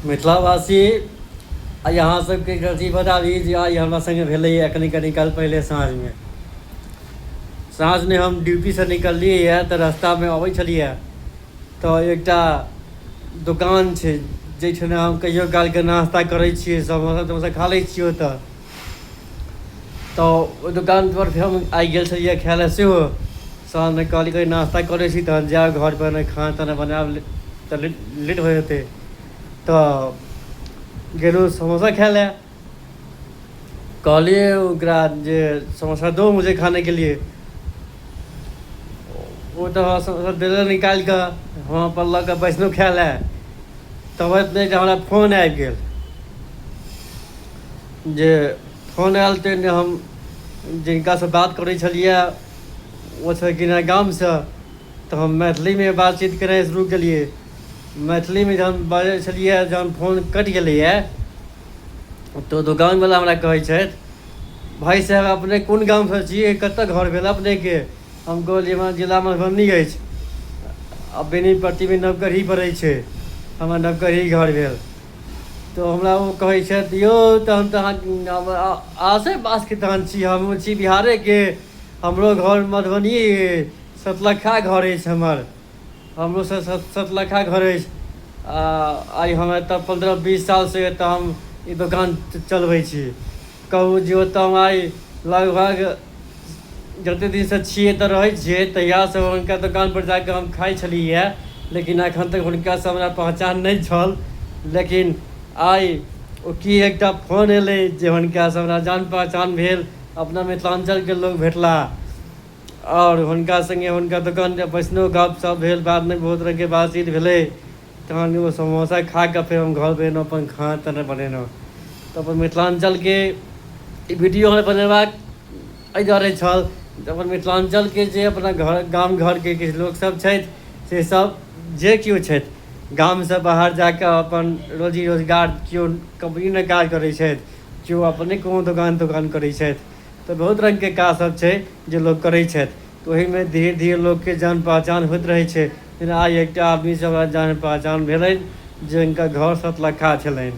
मिथिलावासी यहाँ सबके अथी बताबी जे आई हमरा संगे भेलैए कनी काल पहले साँझमे। साँझमे हम ड्यूटीसँ निकललिए तऽ रस्तामे अबै छलिए तऽ एकटा दुकान छै जाहिठाम हम कहिओ कालके नाश्ता करै छिए, समोसा तमोसा खा लै छिए ओतऽ। तऽ ओहि दोकानपर फेर हम आइ गेल छलिए खाइ लए सेहो। साँझमे कहलिए नाश्ता करै छी तहन जायब घरपर, नहि खाना ताना बनायब तऽ लेट भऽ जेतै। तऽ गेलहुँ समोसा खाइ लए, कहलिए ओकरा जे समोसा दो मुझे खाने के लिए। वो तो समोसा देले निकालि कऽ हम अपन लऽ कऽ बैसलहुँ खाइ लए। तब नहि जे हमरा फोन आबि गेल, जे फोन आयल तऽ हम जिनकासँ बात करै छलिए ओ छलखिन हेँ गामसँ। तऽ हम मैथिलीमे बातचीत करनाइ शुरू केलिए। मैथिलीमे जहन बाजै छलिए, जहन फोन कटि गेलैए तऽ दोकानवला हमरा कहै छथि, भाई साहब अपने कोन गामसँ छिए, कतऽ घर भेल अपनेके? हम कहलिए हमरा जिला मधुबनी अछि, आ बेनीपट्टीमे नवगढ़ी पड़ै छै, हमर नवगढ़ी घर भेल। तऽ हमरा ओ कहै छथि, यौ तहन तऽ अहाँ आसे पासके तहन छी, हम छी बिहारेके, हमरो घर मधुबनी, सतलखा घर अछि हमर, हमरो सतलखा घर अछि। आइ हम एतऽ 15-20 सालसँ एतऽ हम ई दोकान चलबै छी। कहू जे ओतऽ हम आइ लगभग जतेक दिनसँ छिए एतऽ रहै छिए तहियासँ हुनका दोकानपर जाकऽ हम खाइ छलिए, लेकिन एखन तक हुनकासँ हमरा पहचान नहि छल। लेकिन आइ ओ की एकटा फोन अएलै जे हुनकासँ हमरा जान पहचान भेल, अपना मिथिलाञ्चलके लोक भेटलाह। आओर हुनका सङ्गे हुनका दोकानपर बैसलहुँ, गपशप भेल, बादमे बहुत रङ्गके बातचीत भेलै। तहन ओ समोसा खा कऽ फेर हम घर अएलहुँ, अपन खाना ताना बनेलहुँ। तऽ अपन मिथिलाञ्चलके ई वीडियो हमरा बनेबाक एहि दुआरे छल जे अपन मिथिलाञ्चलके जे अपना गाम घरके किछु लोकसब छथि से सब जे केओ छथि गामसँ बाहर जाकऽ अपन रोजी रोजगार, केओ कंपनीमे काज करै छथि, केओ अपने कोनो दोकान करै छथि। तऽ बहुत रङ्गके काज सब छै जे लोक करै छथि। तऽ ओहिमे धीरे धीरे लोकके जान पहचान होइत रहै छै। जेना आइ एकटा आदमीसँ हमरा जान पहचान भेलनि जे हुनकर घर सतलखा छलनि।